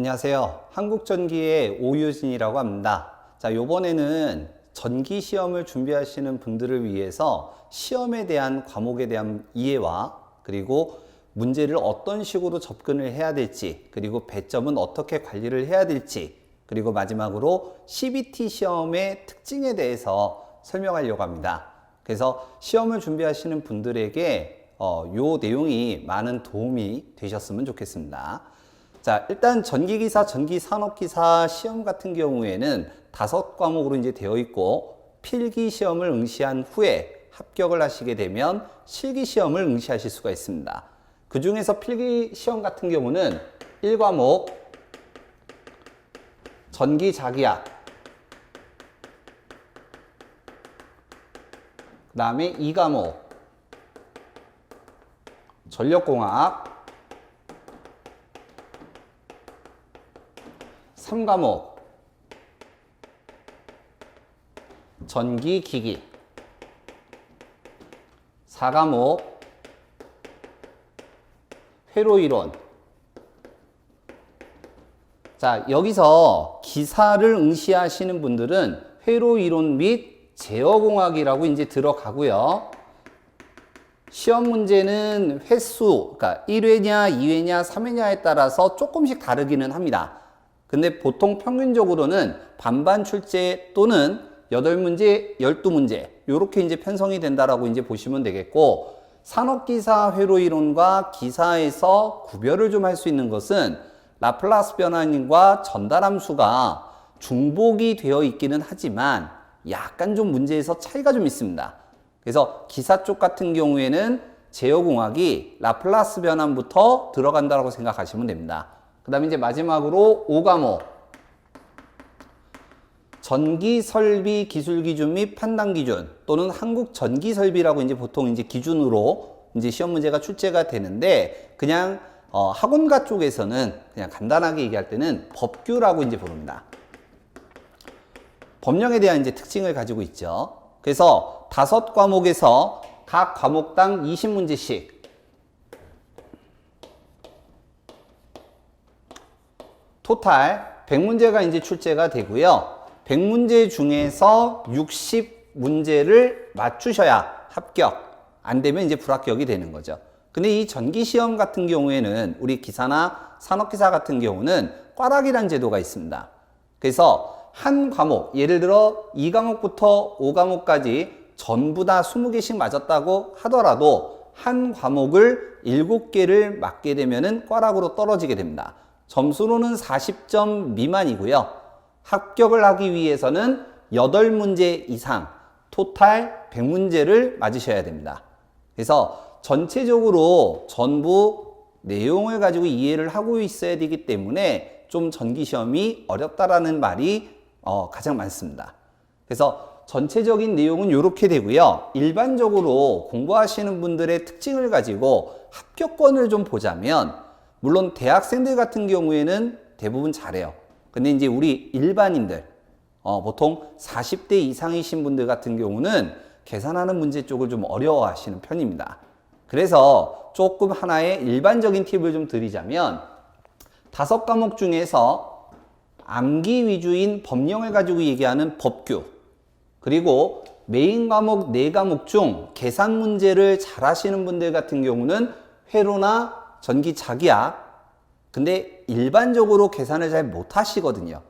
안녕하세요. 한국전기의 오유진이라고 합니다. 자, 요번에는 전기 시험을 준비하시는 분들을 위해서 시험에 대한 과목에 대한 이해와 그리고 문제를 어떤 식으로 접근을 해야 될지, 그리고 배점은 어떻게 관리를 해야 될지, 그리고 마지막으로 CBT 시험의 특징에 대해서 설명하려고 합니다. 그래서 시험을 준비하시는 분들에게 요 내용이 많은 도움이 되셨으면 좋겠습니다. 자, 일단 전기기사, 전기산업기사 시험 같은 경우에는 5과목으로 이제 되어 있고, 필기 시험을 응시한 후에 합격을 하시게 되면 실기 시험을 응시하실 수가 있습니다. 그 중에서 필기 시험 같은 경우는 1과목 전기자기학, 그 다음에 2과목 전력공학, 3과목 전기기기, 4과목 회로이론. 자, 여기서 기사를 응시하시는 분들은 회로이론 및 제어공학이라고 이제 들어가고요. 시험 문제는 횟수, 그러니까 1회냐, 2회냐, 3회냐에 따라서 조금씩 다르기는 합니다. 근데 보통 평균적으로는 반반 출제 또는 8문제, 12문제 이렇게 이제 편성이 된다라고 이제 보시면 되겠고, 산업기사 회로이론과 기사에서 구별을 좀 할 수 있는 것은 라플라스 변환과 전달함수가 중복이 되어 있기는 하지만 약간 좀 문제에서 차이가 좀 있습니다. 그래서 기사 쪽 같은 경우에는 제어공학이 라플라스 변환부터 들어간다고 생각하시면 됩니다. 그 다음에 이제 마지막으로 5과목 전기설비 기술기준 및 판단기준 또는 한국전기설비라고 이제 보통 이제 기준으로 이제 시험 문제가 출제가 되는데, 그냥 학원가 쪽에서는 그냥 간단하게 얘기할 때는 법규라고 이제 부릅니다. 법령에 대한 이제 특징을 가지고 있죠. 그래서 5과목에서 각 과목당 20문제씩 토탈 100문제가 이제 출제가 되고요. 100문제 중에서 60문제를 맞추셔야 합격, 안 되면 이제 불합격이 되는 거죠. 근데 이 전기시험 같은 경우에는 우리 기사나 산업기사 같은 경우는 꽈락이라는 제도가 있습니다. 그래서 한 과목, 예를 들어 2과목부터 5과목까지 전부 다 20개씩 맞았다고 하더라도 한 과목을 7개를 맞게 되면은 꽈락으로 떨어지게 됩니다. 점수로는 40점 미만이고요. 합격을 하기 위해서는 8문제 이상, 토탈 100문제를 맞으셔야 됩니다. 그래서 전체적으로 전부 내용을 가지고 이해를 하고 있어야 되기 때문에 좀 전기시험이 어렵다라는 말이 가장 많습니다. 그래서 전체적인 내용은 이렇게 되고요. 일반적으로 공부하시는 분들의 특징을 가지고 합격권을 좀 보자면, 물론 대학생들 같은 경우에는 대부분 잘해요. 근데 이제 우리 일반인들, 보통 40대 이상이신 분들 같은 경우는 계산하는 문제 쪽을 좀 어려워하시는 편입니다. 그래서 조금 하나의 일반적인 팁을 좀 드리자면, 5과목 중에서 암기 위주인 법령을 가지고 얘기하는 법규, 그리고 메인 과목 4과목 중 계산 문제를 잘 하시는 분들 같은 경우는 회로나 전기자기학, 근데 일반적으로 계산을 잘 못하시거든요.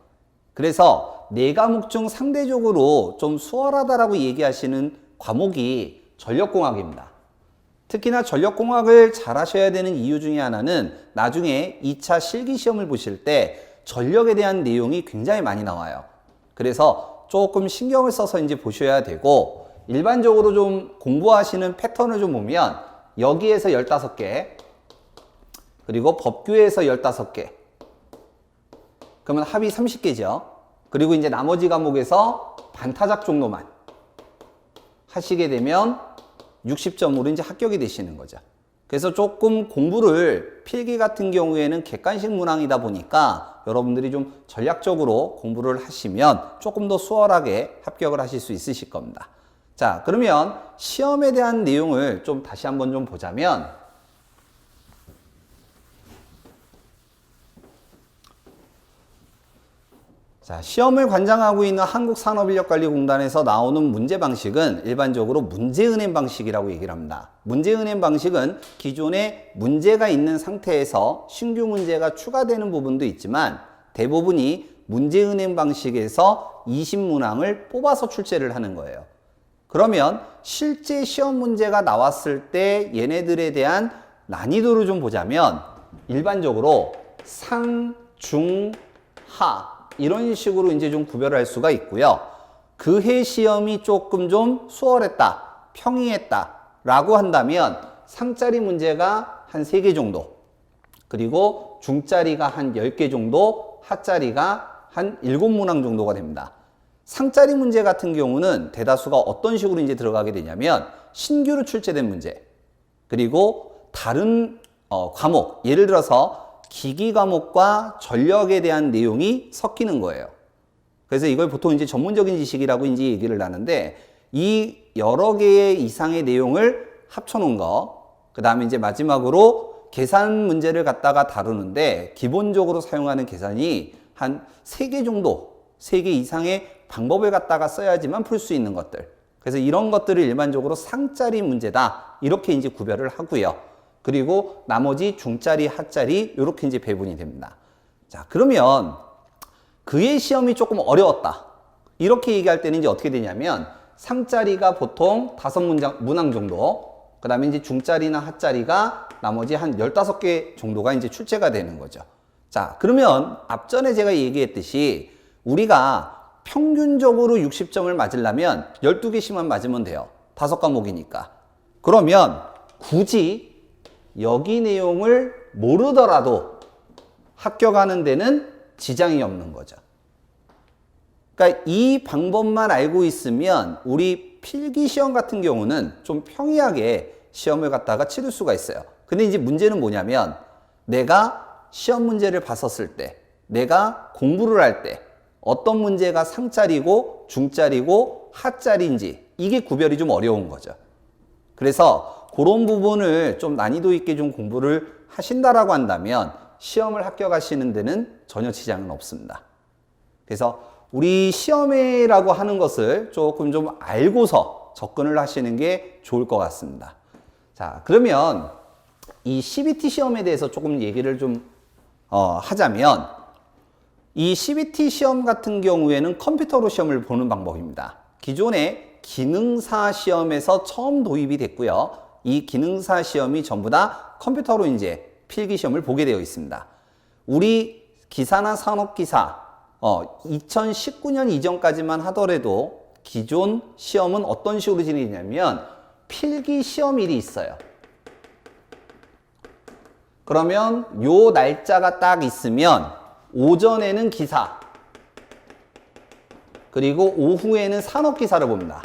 그래서 4과목 중 상대적으로 좀 수월하다라고 얘기하시는 과목이 전력공학입니다. 특히나 전력공학을 잘 하셔야 되는 이유 중에 하나는 나중에 2차 실기시험을 보실 때 전력에 대한 내용이 굉장히 많이 나와요. 그래서 조금 신경을 써서 이제 보셔야 되고, 일반적으로 좀 공부하시는 패턴을 좀 보면 여기에서 15개, 그리고 법규에서 15개, 그러면 합이 30개죠. 그리고 이제 나머지 과목에서 반타작 정도만 하시게 되면 60점으로 이제 합격이 되시는 거죠. 그래서 조금 공부를, 필기 같은 경우에는 객관식 문항이다 보니까 여러분들이 좀 전략적으로 공부를 하시면 조금 더 수월하게 합격을 하실 수 있으실 겁니다. 자, 그러면 시험에 대한 내용을 좀 다시 한번 좀 보자면, 자, 시험을 관장하고 있는 한국산업인력관리공단에서 나오는 문제 방식은 일반적으로 문제은행 방식이라고 얘기를 합니다. 문제은행 방식은 기존에 문제가 있는 상태에서 신규 문제가 추가되는 부분도 있지만 대부분이 문제은행 방식에서 20문항을 뽑아서 출제를 하는 거예요. 그러면 실제 시험 문제가 나왔을 때 얘네들에 대한 난이도를 좀 보자면 일반적으로 상, 중, 하 이런 식으로 이제 좀 구별을 할 수가 있고요. 그 해 시험이 조금 좀 수월했다, 평이했다 라고 한다면 상짜리 문제가 한 3개 정도, 그리고 중짜리가 한 10개 정도, 하짜리가 한 7문항 정도가 됩니다. 상짜리 문제 같은 경우는 대다수가 어떤 식으로 이제 들어가게 되냐면 신규로 출제된 문제, 그리고 다른 과목, 예를 들어서 기기 과목과 전력에 대한 내용이 섞이는 거예요. 그래서 이걸 보통 이제 전문적인 지식이라고 이제 얘기를 하는데 이 여러 개의 이상의 내용을 합쳐놓은 거, 그 다음에 이제 마지막으로 계산 문제를 갖다가 다루는데 기본적으로 사용하는 계산이 한 3개 정도, 3개 이상의 방법을 갖다가 써야지만 풀 수 있는 것들. 그래서 이런 것들을 일반적으로 상짜리 문제다, 이렇게 이제 구별을 하고요. 그리고 나머지 중짜리, 하짜리 이렇게 이제 배분이 됩니다. 자, 그러면 그의 시험이 조금 어려웠다, 이렇게 얘기할 때는 이제 어떻게 되냐면 상짜리가 보통 5문항 정도, 그 다음에 이제 중짜리나 하짜리가 나머지 한 15개 정도가 이제 출제가 되는 거죠. 자, 그러면 앞전에 제가 얘기했듯이 우리가 평균적으로 60점을 맞으려면 12개씩만 맞으면 돼요. 5과목이니까. 그러면 굳이 여기 내용을 모르더라도 합격하는 데는 지장이 없는 거죠. 그러니까 이 방법만 알고 있으면 우리 필기시험 같은 경우는 좀 평이하게 시험을 갖다가 치를 수가 있어요. 근데 이제 문제는 뭐냐면 내가 시험 문제를 봤었을 때, 내가 공부를 할 때 어떤 문제가 상짜리고 중짜리고 하짜리인지 이게 구별이 좀 어려운 거죠. 그래서 그런 부분을 좀 난이도 있게 좀 공부를 하신다라고 한다면 시험을 합격하시는 데는 전혀 지장은 없습니다. 그래서 우리 시험이라고 하는 것을 조금 좀 알고서 접근을 하시는 게 좋을 것 같습니다. 자, 그러면 이 CBT 시험에 대해서 조금 얘기를 좀 하자면 이 CBT 시험 같은 경우에는 컴퓨터로 시험을 보는 방법입니다. 기존에 기능사 시험에서 처음 도입이 됐고요. 이 기능사 시험이 전부 다 컴퓨터로 이제 필기 시험을 보게 되어 있습니다. 우리 기사나 산업기사 2019년 이전까지만 하더라도 기존 시험은 어떤 식으로 진행되냐면 필기 시험일이 있어요. 그러면 요 날짜가 딱 있으면 오전에는 기사, 그리고 오후에는 산업기사를 봅니다.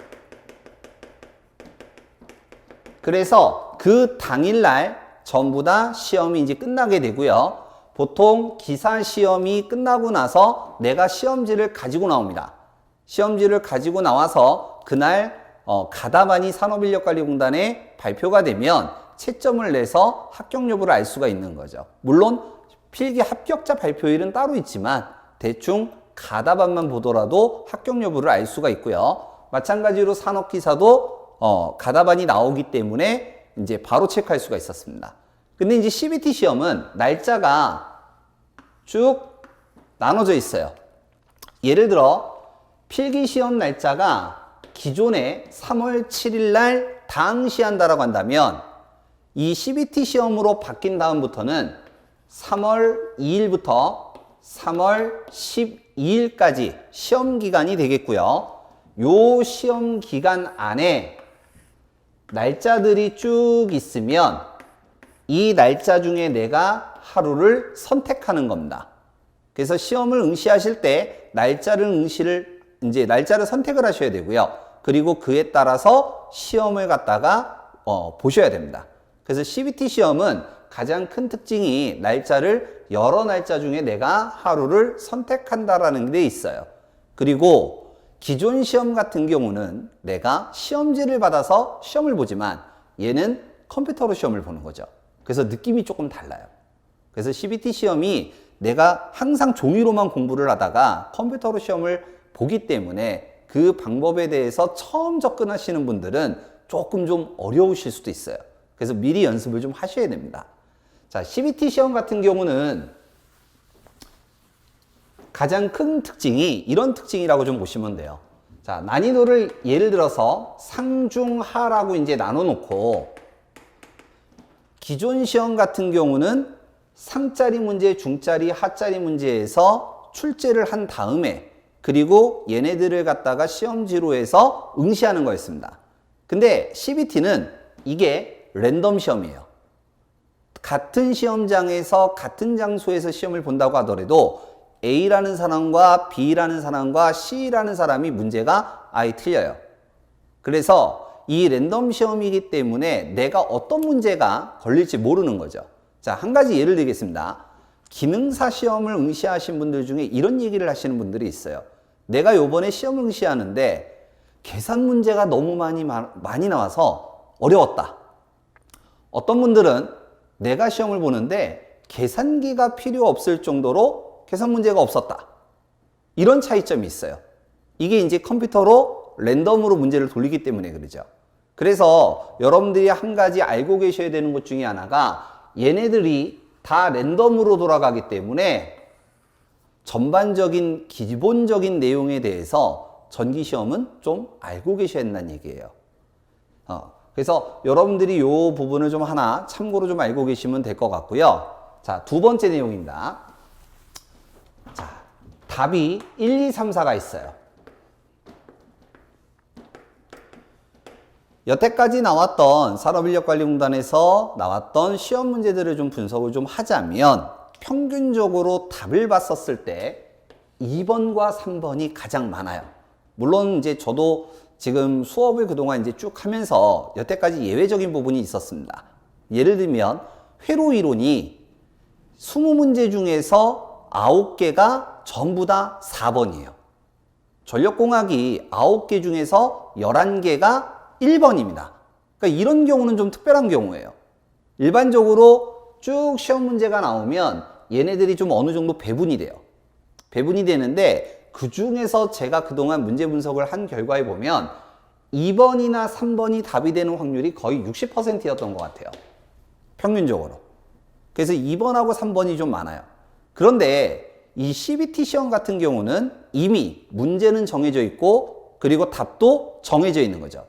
그래서 그 당일날 전부 다 시험이 이제 끝나게 되고요. 보통 기사 시험이 끝나고 나서 내가 시험지를 가지고 나옵니다. 시험지를 가지고 나와서 그날 가다바니 산업인력관리공단에 발표가 되면 채점을 내서 합격 여부를 알 수가 있는 거죠. 물론 필기 합격자 발표일은 따로 있지만 대충 가다반만 보더라도 합격 여부를 알 수가 있고요. 마찬가지로 산업기사도 가다반이 나오기 때문에 이제 바로 체크할 수가 있었습니다. 근데 이제 CBT 시험은 날짜가 쭉 나눠져 있어요. 예를 들어 필기 시험 날짜가 기존에 3월 7일 날 당시한다라고 한다면 이 CBT 시험으로 바뀐 다음부터는 3월 2일부터 3월 12일까지 시험 기간이 되겠고요. 요 시험 기간 안에 날짜들이 쭉 있으면 이 날짜 중에 내가 하루를 선택하는 겁니다. 그래서 시험을 응시하실 때 날짜를 선택을 하셔야 되고요. 그리고 그에 따라서 시험을 갖다가 보셔야 됩니다. 그래서 CBT 시험은 가장 큰 특징이 날짜를 여러 날짜 중에 내가 하루를 선택한다라는 데 있어요. 그리고 기존 시험 같은 경우는 내가 시험지를 받아서 시험을 보지만 얘는 컴퓨터로 시험을 보는 거죠. 그래서 느낌이 조금 달라요. 그래서 CBT 시험이 내가 항상 종이로만 공부를 하다가 컴퓨터로 시험을 보기 때문에 그 방법에 대해서 처음 접근하시는 분들은 조금 좀 어려우실 수도 있어요. 그래서 미리 연습을 좀 하셔야 됩니다. 자, CBT 시험 같은 경우는 가장 큰 특징이 이런 특징이라고 좀 보시면 돼요. 자, 난이도를 예를 들어서 상중하라고 이제 나눠 놓고 기존 시험 같은 경우는 상짜리 문제, 중짜리, 하짜리 문제에서 출제를 한 다음에 그리고 얘네들을 갖다가 시험지로 해서 응시하는 거였습니다. 근데 CBT는 이게 랜덤 시험이에요. 같은 시험장에서 같은 장소에서 시험을 본다고 하더라도 A라는 사람과 B라는 사람과 C라는 사람이 문제가 아예 틀려요. 그래서 이 랜덤 시험이기 때문에 내가 어떤 문제가 걸릴지 모르는 거죠. 자, 한 가지 예를 들겠습니다. 기능사 시험을 응시하신 분들 중에 이런 얘기를 하시는 분들이 있어요. 내가 요번에 시험 응시하는데 계산 문제가 너무 많이 나와서 어려웠다. 어떤 분들은 내가 시험을 보는데 계산기가 필요 없을 정도로 계산 문제가 없었다. 이런 차이점이 있어요. 이게 이제 컴퓨터로 랜덤으로 문제를 돌리기 때문에 그러죠. 그래서 여러분들이 한 가지 알고 계셔야 되는 것 중에 하나가 얘네들이 다 랜덤으로 돌아가기 때문에 전반적인 기본적인 내용에 대해서 전기시험은 좀 알고 계셔야 한다는 얘기예요. 그래서 여러분들이 이 부분을 좀 하나 참고로 좀 알고 계시면 될 것 같고요. 자, 두 번째 내용입니다. 자, 답이 1, 2, 3, 4가 있어요. 여태까지 나왔던 산업인력관리공단에서 나왔던 시험 문제들을 좀 분석을 좀 하자면 평균적으로 답을 봤었을 때 2번과 3번이 가장 많아요. 물론 이제 저도 지금 수업을 그동안 이제 쭉 하면서 여태까지 예외적인 부분이 있었습니다. 예를 들면 회로 이론이 20문제 중에서 9개가 전부 다 4번이에요. 전력공학이 9개 중에서 11개가 1번입니다. 그러니까 이런 경우는 좀 특별한 경우예요. 일반적으로 쭉 시험 문제가 나오면 얘네들이 좀 어느 정도 배분이 돼요. 배분이 되는데 그 중에서 제가 그동안 문제 분석을 한 결과에 보면 2번이나 3번이 답이 되는 확률이 거의 60%였던 것 같아요. 평균적으로. 그래서 2번하고 3번이 좀 많아요. 그런데 이 CBT 시험 같은 경우는 이미 문제는 정해져 있고 그리고 답도 정해져 있는 거죠.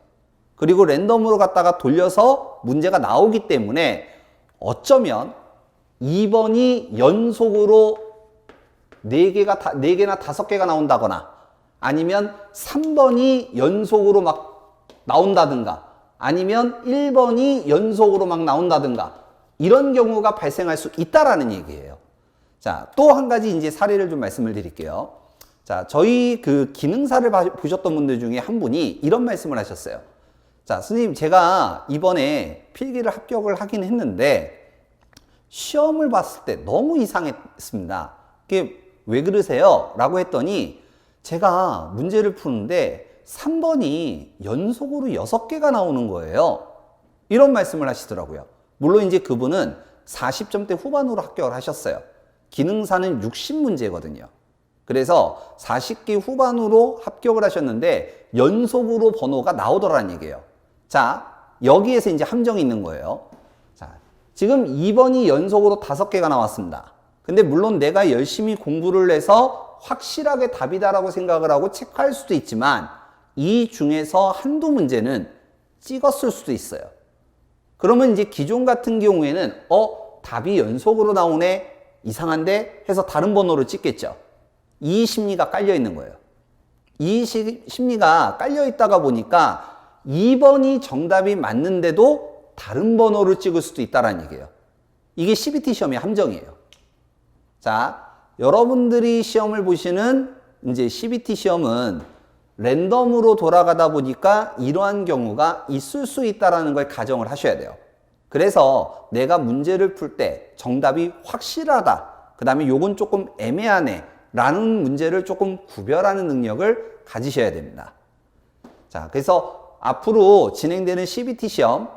그리고 랜덤으로 갖다가 돌려서 문제가 나오기 때문에 어쩌면 2번이 연속으로 4개나 5개가 나온다거나 아니면 3번이 연속으로 막 나온다든가 아니면 1번이 연속으로 막 나온다든가 이런 경우가 발생할 수 있다라는 얘기예요. 자, 또 한 가지 이제 사례를 좀 말씀을 드릴게요. 자, 저희 그 기능사를 보셨던 분들 중에 한 분이 이런 말씀을 하셨어요. 자, 선생님, 제가 이번에 필기를 합격을 하긴 했는데 시험을 봤을 때 너무 이상했습니다. 그게 왜 그러세요? 라고 했더니 제가 문제를 푸는데 3번이 연속으로 6개가 나오는 거예요. 이런 말씀을 하시더라고요. 물론 이제 그분은 40점대 후반으로 합격을 하셨어요. 기능사는 60문제거든요. 그래서 40개 후반으로 합격을 하셨는데 연속으로 번호가 나오더라는 얘기예요. 자, 여기에서 이제 함정이 있는 거예요. 자, 지금 2번이 연속으로 5개가 나왔습니다. 근데 물론 내가 열심히 공부를 해서 확실하게 답이다라고 생각을 하고 체크할 수도 있지만 이 중에서 한두 문제는 찍었을 수도 있어요. 그러면 이제 기존 같은 경우에는 답이 연속으로 나오네? 이상한데? 해서 다른 번호를 찍겠죠. 이 심리가 깔려 있는 거예요. 이 심리가 깔려 있다가 보니까 2번이 정답이 맞는데도 다른 번호를 찍을 수도 있다는 얘기예요. 이게 CBT 시험의 함정이에요. 자, 여러분들이 시험을 보시는 이제 CBT 시험은 랜덤으로 돌아가다 보니까 이러한 경우가 있을 수 있다는 걸 가정을 하셔야 돼요. 그래서 내가 문제를 풀 때 정답이 확실하다. 그 다음에 요건 조금 애매하네. 라는 문제를 조금 구별하는 능력을 가지셔야 됩니다. 자, 그래서 앞으로 진행되는 CBT 시험,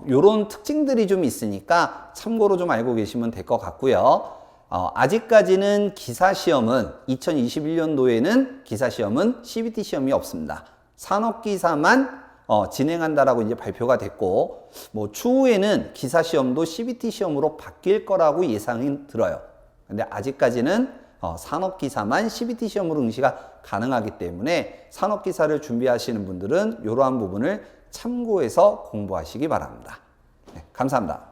요런 특징들이 좀 있으니까 참고로 좀 알고 계시면 될 것 같고요. 아직까지는 기사시험은 2021년도에는 기사시험은 CBT 시험이 없습니다. 산업기사만 진행한다라고 이제 발표가 됐고, 뭐 추후에는 기사시험도 CBT 시험으로 바뀔 거라고 예상이 들어요. 근데 아직까지는 산업기사만 CBT 시험으로 응시가 가능하기 때문에 산업기사를 준비하시는 분들은 이러한 부분을 참고해서 공부하시기 바랍니다. 네, 감사합니다.